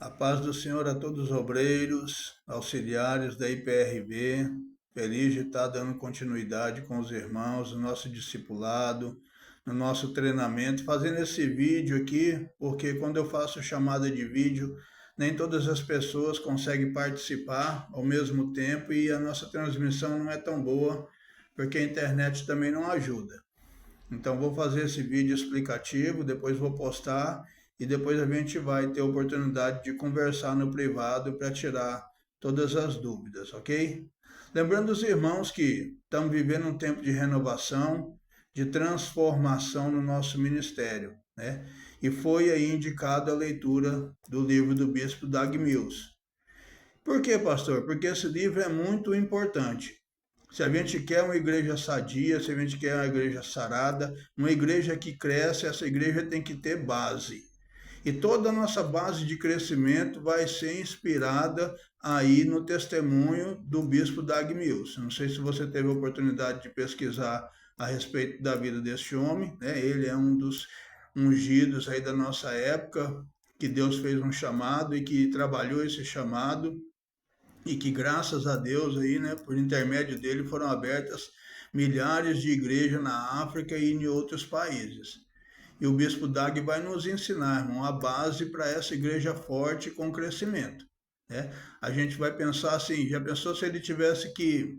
A paz do Senhor a todos os obreiros, auxiliares da IPRV. Feliz de estar dando continuidade com os irmãos no nosso discipulado, no nosso treinamento, fazendo esse vídeo aqui, porque quando eu faço chamada de vídeo, nem todas as pessoas conseguem participar ao mesmo tempo e a nossa transmissão não é tão boa, porque a internet também não ajuda. Então vou fazer esse vídeo explicativo, depois vou postar e depois a gente vai ter a oportunidade de conversar no privado para tirar todas as dúvidas, ok? Lembrando os irmãos que estamos vivendo um tempo de renovação, de transformação no nosso ministério, né? E foi aí indicada a leitura do livro do bispo Doug Mills. Por quê, pastor? Porque esse livro é muito importante. Se a gente quer uma igreja sadia, se a gente quer uma igreja sarada, uma igreja que cresce, essa igreja tem que ter base. E toda a nossa base de crescimento vai ser inspirada aí no testemunho do bispo Doug Mills. Não sei se você teve a oportunidade de pesquisar a respeito da vida desse homem, né? Ele é um dos ungidos aí da nossa época, que Deus fez um chamado e que trabalhou esse chamado e que graças a Deus aí, né, por intermédio dele foram abertas milhares de igrejas na África e em outros países. E o bispo Doug vai nos ensinar, irmão, a base para essa igreja forte com crescimento, né? A gente vai pensar assim, já pensou se ele tivesse que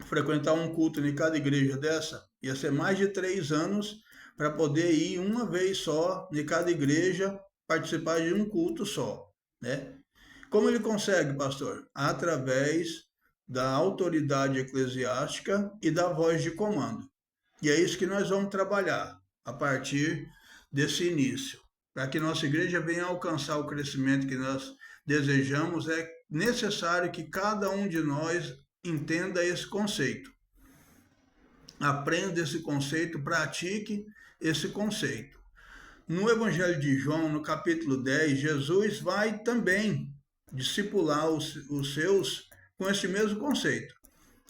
frequentar um culto em cada igreja dessa? Ia ser mais de 3 anos para poder ir uma vez só em cada igreja participar de um culto só, né? Como ele consegue, pastor? Através da autoridade eclesiástica e da voz de comando. E é isso que nós vamos trabalhar a partir desse início. Para que nossa igreja venha alcançar o crescimento que nós desejamos, é necessário que cada um de nós entenda esse conceito. Aprenda esse conceito, pratique esse conceito. No Evangelho de João, no capítulo 10, Jesus vai também discipular os seus com esse mesmo conceito.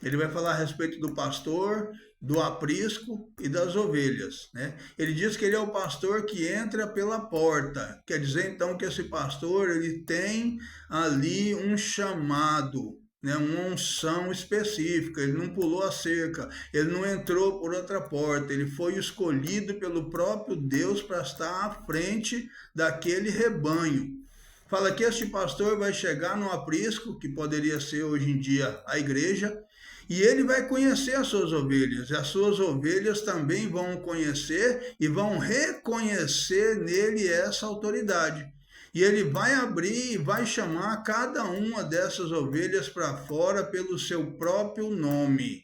Ele vai falar a respeito do pastor, do aprisco e das ovelhas, né? Ele diz que ele é o pastor que entra pela porta. Quer dizer, então, que esse pastor ele tem ali um chamado, né? Uma unção específica. Ele não pulou a cerca, ele não entrou por outra porta. Ele foi escolhido pelo próprio Deus para estar à frente daquele rebanho. Fala que este pastor vai chegar no aprisco, que poderia ser hoje em dia a igreja, e ele vai conhecer as suas ovelhas, e as suas ovelhas também vão conhecer e vão reconhecer nele essa autoridade. E ele vai abrir e vai chamar cada uma dessas ovelhas para fora pelo seu próprio nome.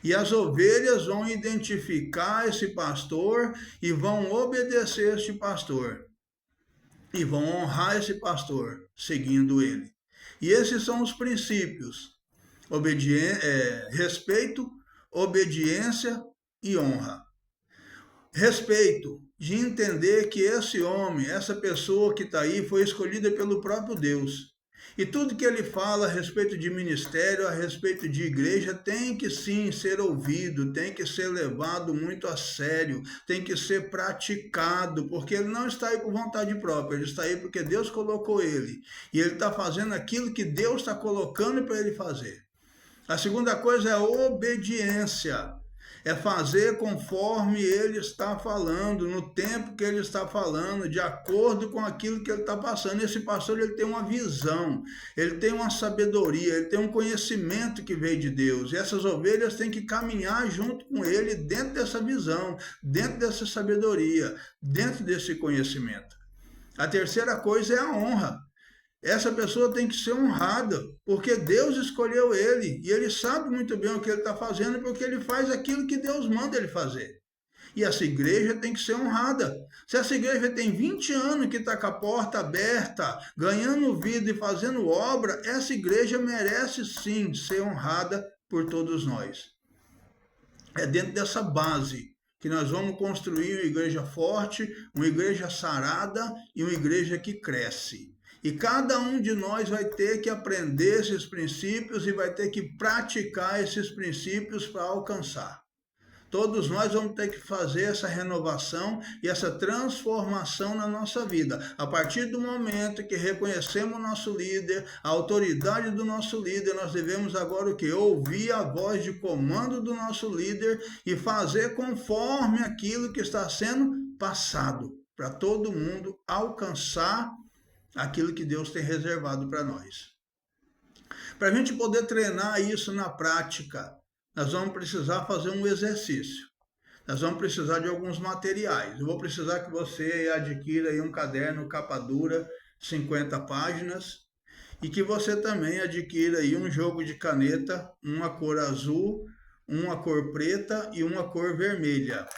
E as ovelhas vão identificar esse pastor e vão obedecer este pastor. E vão honrar esse pastor, seguindo ele. E esses são os princípios: respeito, obediência e honra. Respeito, de entender que esse homem, essa pessoa que está aí, foi escolhida pelo próprio Deus. E tudo que ele fala a respeito de ministério, a respeito de igreja, tem que sim ser ouvido, tem que ser levado muito a sério, tem que ser praticado, porque ele não está aí por vontade própria, ele está aí porque Deus colocou ele. E ele está fazendo aquilo que Deus está colocando para ele fazer. A segunda coisa é a obediência. É fazer conforme ele está falando, no tempo que ele está falando, de acordo com aquilo que ele está passando. Esse pastor ele tem uma visão, ele tem uma sabedoria, ele tem um conhecimento que veio de Deus. E essas ovelhas têm que caminhar junto com ele dentro dessa visão, dentro dessa sabedoria, dentro desse conhecimento. A terceira coisa é a honra. Essa pessoa tem que ser honrada, porque Deus escolheu ele, e ele sabe muito bem o que ele está fazendo, porque ele faz aquilo que Deus manda ele fazer. E essa igreja tem que ser honrada. Se essa igreja tem 20 anos que está com a porta aberta, ganhando vida e fazendo obra, essa igreja merece sim ser honrada por todos nós. É dentro dessa base que nós vamos construir uma igreja forte, uma igreja sarada e uma igreja que cresce. E cada um de nós vai ter que aprender esses princípios e vai ter que praticar esses princípios para alcançar. Todos nós vamos ter que fazer essa renovação e essa transformação na nossa vida. A partir do momento que reconhecemos o nosso líder, a autoridade do nosso líder, nós devemos agora o quê? Ouvir a voz de comando do nosso líder e fazer conforme aquilo que está sendo passado, para todo mundo alcançar aquilo que Deus tem reservado para nós. Para a gente poder treinar isso na prática, nós vamos precisar fazer um exercício. Nós vamos precisar de alguns materiais. Eu vou precisar que você adquira aí um caderno capa dura, 50 páginas, e que você também adquira aí um jogo de caneta, uma cor azul, uma cor preta e uma cor vermelha.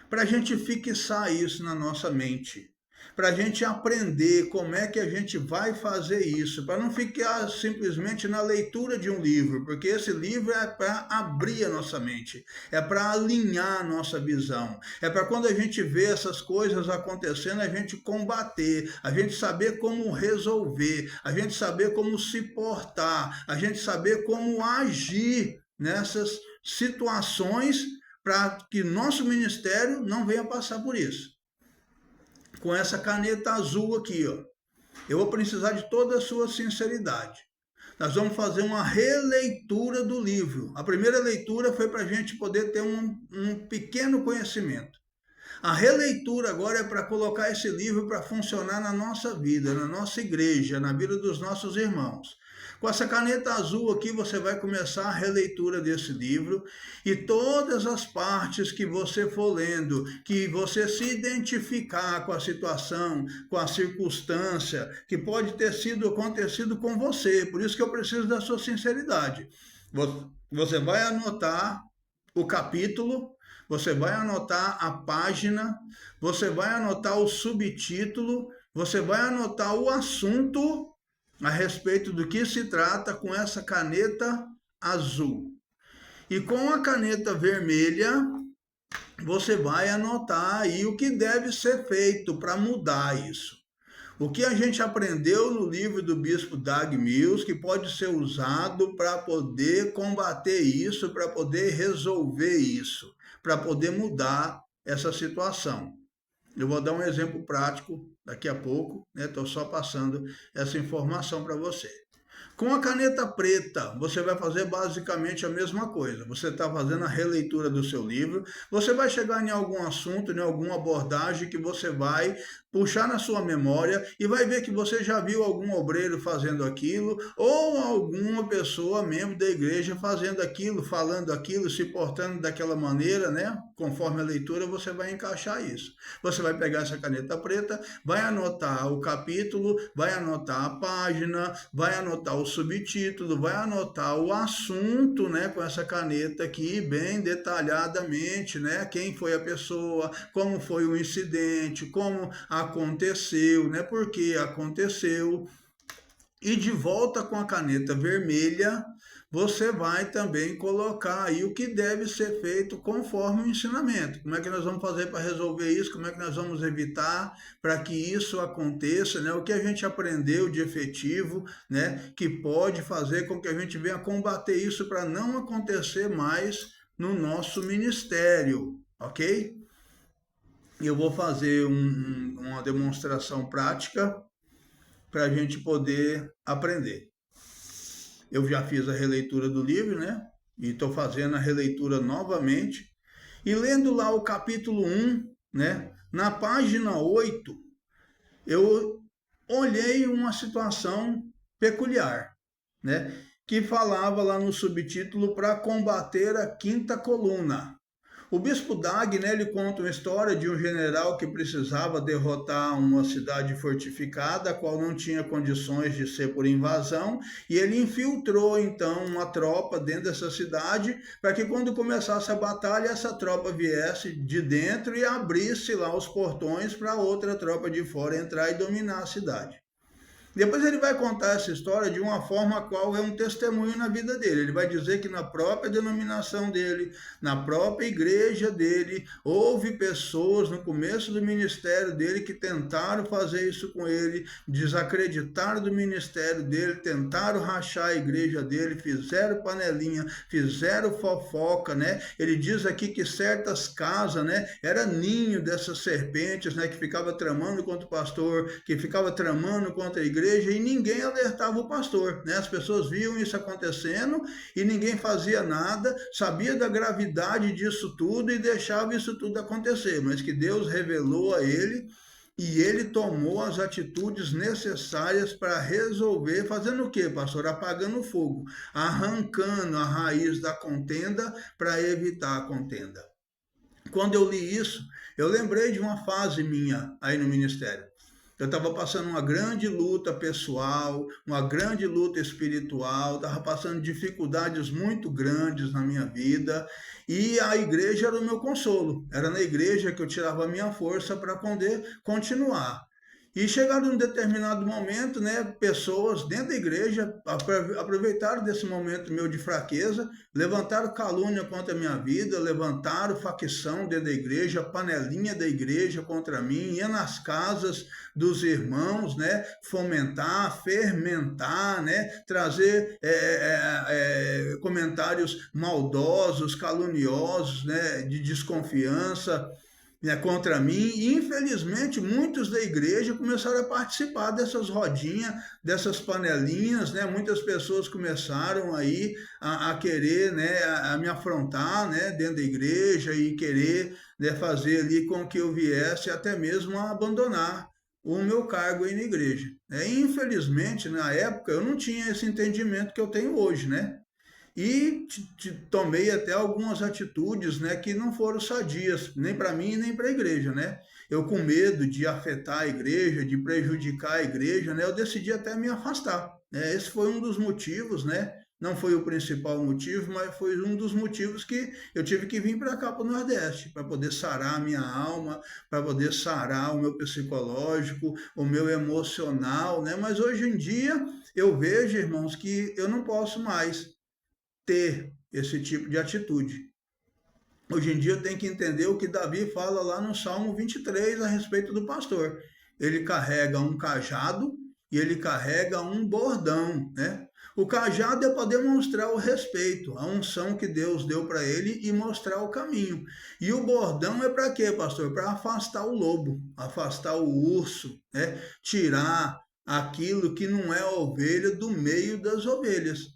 Para a gente fixar isso na nossa mente. Para a gente aprender como é que a gente vai fazer isso, para não ficar simplesmente na leitura de um livro, porque esse livro é para abrir a nossa mente, é para alinhar a nossa visão, é para quando a gente vê essas coisas acontecendo, a gente combater, a gente saber como resolver, a gente saber como se portar, a gente saber como agir nessas situações para que nosso ministério não venha passar por isso. Com essa caneta azul aqui, ó, eu vou precisar de toda a sua sinceridade. Nós vamos fazer uma releitura do livro. A primeira leitura foi para a gente poder ter um pequeno conhecimento. A releitura agora é para colocar esse livro para funcionar na nossa vida, na nossa igreja, na vida dos nossos irmãos. Com essa caneta azul aqui, você vai começar a releitura desse livro e todas as partes que você for lendo, que você se identificar com a situação, com a circunstância, que pode ter acontecido com você. Por isso que eu preciso da sua sinceridade. Você vai anotar o capítulo, você vai anotar a página, você vai anotar o subtítulo, você vai anotar o assunto a respeito do que se trata com essa caneta azul. E com a caneta vermelha, você vai anotar aí o que deve ser feito para mudar isso. O que a gente aprendeu no livro do bispo Dag Mills, que pode ser usado para poder combater isso, para poder resolver isso, para poder mudar essa situação. Eu vou dar um exemplo prático daqui a pouco, né? Estou só passando essa informação para você. Com a caneta preta, você vai fazer basicamente a mesma coisa. Você está fazendo a releitura do seu livro, você vai chegar em algum assunto, em alguma abordagem que você vai puxar na sua memória e vai ver que você já viu algum obreiro fazendo aquilo ou alguma pessoa, membro da igreja, fazendo aquilo, falando aquilo, se portando daquela maneira, né? Conforme a leitura, você vai encaixar isso. Você vai pegar essa caneta preta, vai anotar o capítulo, vai anotar a página, vai anotar o subtítulo, vai anotar o assunto, né, com essa caneta aqui, bem detalhadamente, né, quem foi a pessoa, como foi o incidente, como aconteceu, né, por que aconteceu. E de volta com a caneta vermelha, você vai também colocar aí o que deve ser feito conforme o ensinamento. Como é que nós vamos fazer para resolver isso? Como é que nós vamos evitar para que isso aconteça, né? O que a gente aprendeu de efetivo, né? Que pode fazer com que a gente venha combater isso para não acontecer mais no nosso ministério, ok? Eu vou fazer uma demonstração prática para a gente poder aprender. Eu já fiz a releitura do livro, né? E estou fazendo a releitura novamente. E lendo lá o capítulo 1, né? Na página 8, eu olhei uma situação peculiar, né? Que falava lá no subtítulo para combater a quinta coluna. O bispo Dag, né, ele conta uma história de um general que precisava derrotar uma cidade fortificada, a qual não tinha condições de ser por invasão, e ele infiltrou então uma tropa dentro dessa cidade, para que quando começasse a batalha, essa tropa viesse de dentro e abrisse lá os portões para outra tropa de fora entrar e dominar a cidade. Depois ele vai contar essa história de uma forma a qual é um testemunho na vida dele. Ele vai dizer que na própria denominação dele, na própria igreja dele, houve pessoas no começo do ministério dele que tentaram fazer isso com ele, desacreditaram do ministério dele, tentaram rachar a igreja dele, fizeram panelinha, fizeram fofoca, né? Ele diz aqui que certas casas, né, era ninho dessas serpentes, né, que ficava tramando contra o pastor, que ficava tramando contra a igreja, e ninguém alertava o pastor, né? As pessoas viam isso acontecendo e ninguém fazia nada, sabia da gravidade disso tudo e deixava isso tudo acontecer, mas que Deus revelou a ele e ele tomou as atitudes necessárias para resolver, fazendo o quê, pastor? Apagando o fogo, arrancando a raiz da contenda para evitar a contenda. Quando eu li isso, eu lembrei de uma fase minha aí no ministério. Eu estava passando uma grande luta pessoal, uma grande luta espiritual, estava passando dificuldades muito grandes na minha vida e a igreja era o meu consolo. Era na igreja que eu tirava a minha força para poder continuar. E chegado um determinado momento, né, pessoas dentro da igreja aproveitaram desse momento meu de fraqueza, levantaram calúnia contra a minha vida, levantaram facção dentro da igreja, panelinha da igreja contra mim, ia nas casas dos irmãos, né, fomentar, fermentar, né, trazer comentários maldosos, caluniosos, né, de desconfiança, né, contra mim, e infelizmente muitos da igreja começaram a participar dessas rodinhas, dessas panelinhas, né? Muitas pessoas começaram aí a querer, né, a me afrontar, né, dentro da igreja e querer, né, fazer ali com que eu viesse até mesmo a abandonar o meu cargo aí na igreja. Infelizmente, na época, eu não tinha esse entendimento que eu tenho hoje, né? E tomei até algumas atitudes, né, que não foram sadias, nem para mim nem para a igreja, né? Eu com medo de afetar a igreja, de prejudicar a igreja, né, eu decidi até me afastar. Esse foi um dos motivos, né? Não foi o principal motivo, mas foi um dos motivos que eu tive que vir para cá, para o Nordeste, para poder sarar a minha alma, para poder sarar o meu psicológico, o meu emocional, né? Mas hoje em dia eu vejo, irmãos, que eu não posso mais ter esse tipo de atitude. Hoje em dia eu tenho que entender o que Davi fala lá no Salmo 23 a respeito do pastor. Ele carrega um cajado e ele carrega um bordão, né? O cajado é para demonstrar o respeito, a unção que Deus deu para ele e mostrar o caminho. E o bordão é para quê, pastor? Para afastar o lobo, afastar o urso, né? Tirar aquilo que não é ovelha do meio das ovelhas.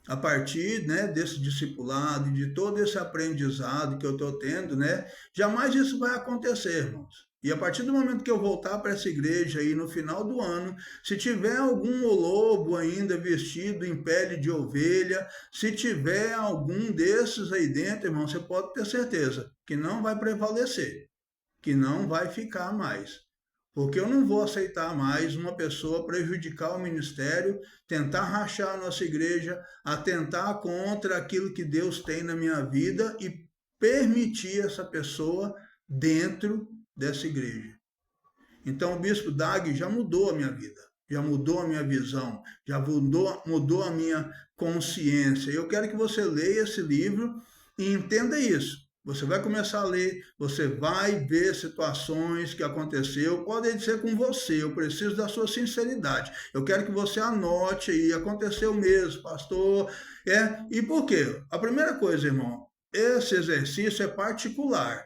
A partir, né, desse discipulado, de todo esse aprendizado que eu estou tendo, né, jamais isso vai acontecer, irmãos. E a partir do momento que eu voltar para essa igreja aí no final do ano, se tiver algum lobo ainda vestido em pele de ovelha, se tiver algum desses aí dentro, irmão, você pode ter certeza que não vai prevalecer, que não vai ficar mais. Porque eu não vou aceitar mais uma pessoa prejudicar o ministério, tentar rachar a nossa igreja, atentar contra aquilo que Deus tem na minha vida e permitir essa pessoa dentro dessa igreja. Então o bispo Dag já mudou a minha vida, já mudou a minha visão, já mudou a minha consciência. Eu quero que você leia esse livro e entenda isso. Você vai começar a ler, você vai ver situações que aconteceu, podem ser com você, eu preciso da sua sinceridade. Eu quero que você anote aí, aconteceu mesmo, pastor. E por quê? A primeira coisa, irmão, esse exercício é particular.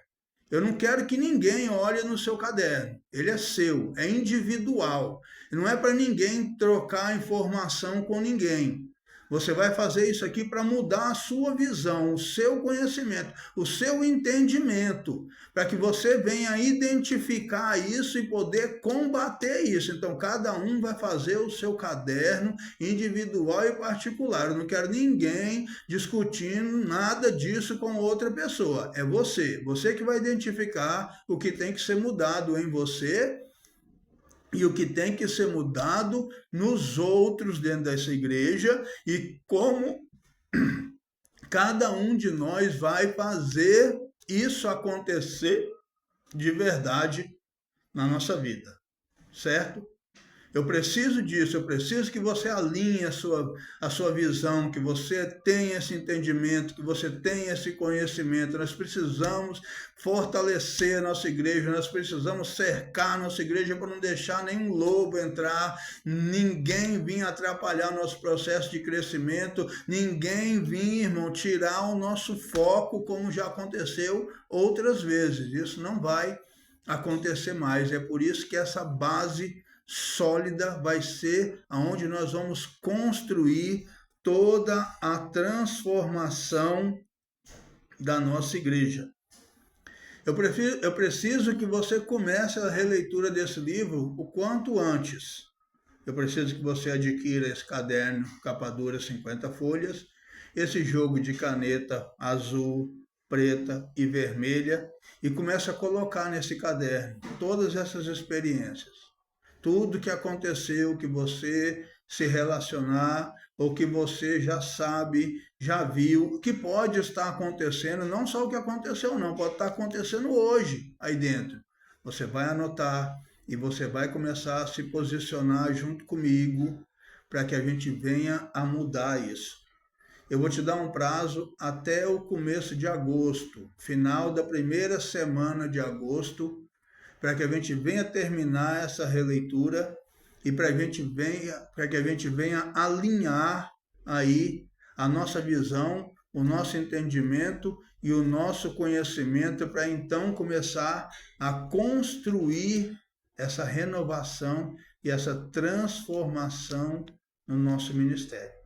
Eu não quero que ninguém olhe no seu caderno. Ele é seu, é individual. Não é para ninguém trocar informação com ninguém. Você vai fazer isso aqui para mudar a sua visão, o seu conhecimento, o seu entendimento, para que você venha identificar isso e poder combater isso. Então, cada um vai fazer o seu caderno individual e particular. Eu não quero ninguém discutindo nada disso com outra pessoa. É você que vai identificar o que tem que ser mudado em você e o que tem que ser mudado nos outros dentro dessa igreja e como cada um de nós vai fazer isso acontecer de verdade na nossa vida, certo? Eu preciso disso, eu preciso que você alinhe a sua visão, que você tenha esse entendimento, que você tenha esse conhecimento. Nós precisamos fortalecer a nossa igreja, nós precisamos cercar a nossa igreja para não deixar nenhum lobo entrar, ninguém vir atrapalhar o nosso processo de crescimento, ninguém vir, irmão, tirar o nosso foco, como já aconteceu outras vezes. Isso não vai acontecer mais. É por isso que essa base sólida vai ser aonde nós vamos construir toda a transformação da nossa igreja. Eu preciso que você comece a releitura desse livro o quanto antes. Eu preciso que você adquira esse caderno capa dura 50 folhas, esse jogo de caneta azul, preta e vermelha, e comece a colocar nesse caderno todas essas experiências. Tudo que aconteceu, que você se relacionar, ou que você já sabe, já viu, que pode estar acontecendo, não só o que aconteceu não, pode estar acontecendo hoje aí dentro. Você vai anotar e você vai começar a se posicionar junto comigo para que a gente venha a mudar isso. Eu vou te dar um prazo até o começo de agosto, final da primeira semana de agosto, para que a gente venha terminar essa releitura e para que a gente venha alinhar aí a nossa visão, o nosso entendimento e o nosso conhecimento para então começar a construir essa renovação e essa transformação no nosso ministério.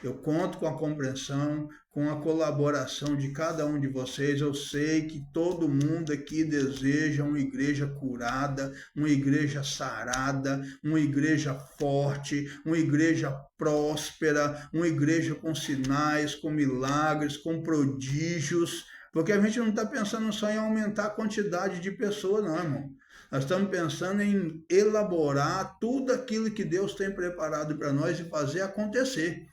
Eu conto com a compreensão, com a colaboração de cada um de vocês. Eu sei que todo mundo aqui deseja uma igreja curada, uma igreja sarada, uma igreja forte, uma igreja próspera, uma igreja com sinais, com milagres, com prodígios, porque a gente não está pensando só em aumentar a quantidade de pessoas, não, irmão. Nós estamos pensando em elaborar tudo aquilo que Deus tem preparado para nós e fazer acontecer.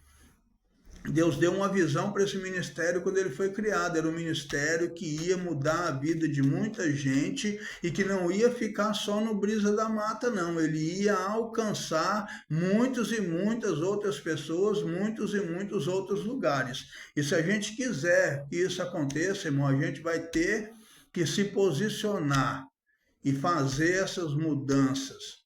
Deus deu uma visão para esse ministério quando ele foi criado. Era um ministério que ia mudar a vida de muita gente e que não ia ficar só no brisa da mata, não. Ele ia alcançar muitas e muitas outras pessoas, muitos e muitos outros lugares. E se a gente quiser que isso aconteça, irmão, a gente vai ter que se posicionar e fazer essas mudanças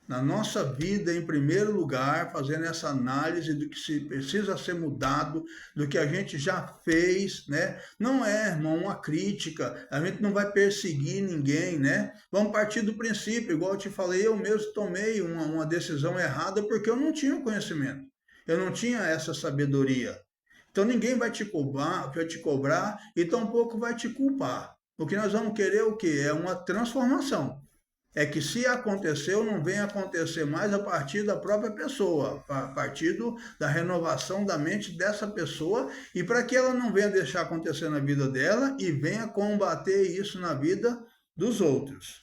na nossa vida, em primeiro lugar, fazendo essa análise do que se precisa ser mudado, do que a gente já fez, né? Não é, irmão, uma crítica, a gente não vai perseguir ninguém, né? Vamos partir do princípio, igual eu te falei, eu mesmo tomei uma decisão errada porque eu não tinha conhecimento, eu não tinha essa sabedoria. Então ninguém vai te cobrar e tampouco vai te culpar. O que nós vamos querer o quê? É uma transformação. É que se aconteceu, não vem acontecer mais a partir da própria pessoa, a partir da renovação da mente dessa pessoa, e para que ela não venha deixar acontecer na vida dela e venha combater isso na vida dos outros.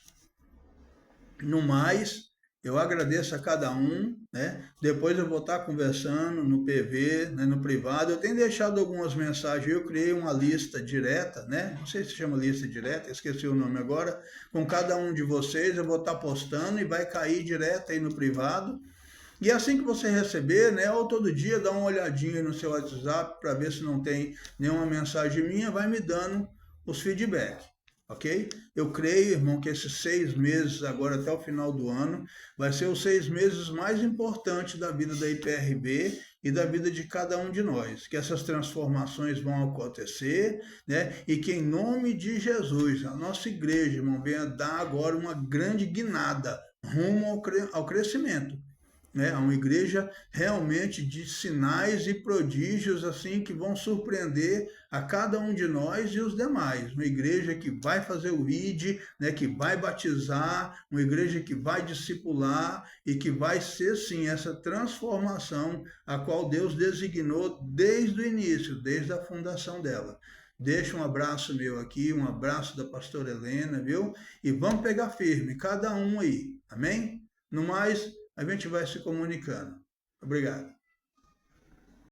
No mais, eu agradeço a cada um, né? Depois eu vou estar conversando no PV, né, no privado. Eu tenho deixado algumas mensagens, eu criei uma lista direta, né? Não sei se chama lista direta, esqueci o nome agora. Com cada um de vocês eu vou estar postando e vai cair direto aí no privado. E assim que você receber, né, ou todo dia dá uma olhadinha no seu WhatsApp para ver se não tem nenhuma mensagem minha, vai me dando os feedbacks. Ok? Eu creio, irmão, que esses 6 meses, agora até o final do ano, vai ser os 6 meses mais importantes da vida da IPRB e da vida de cada um de nós. Que essas transformações vão acontecer, né? E que em nome de Jesus, a nossa igreja, irmão, venha dar agora uma grande guinada rumo ao crescimento. Né, uma igreja realmente de sinais e prodígios assim que vão surpreender a cada um de nós e os demais. Uma igreja que vai fazer o ID, né, que vai batizar, uma igreja que vai discipular e que vai ser sim essa transformação a qual Deus designou desde o início, desde a fundação dela. Deixa um abraço meu aqui, um abraço da pastora Helena, viu? E vamos pegar firme, cada um aí, amém? No mais, a gente vai se comunicando. Obrigado.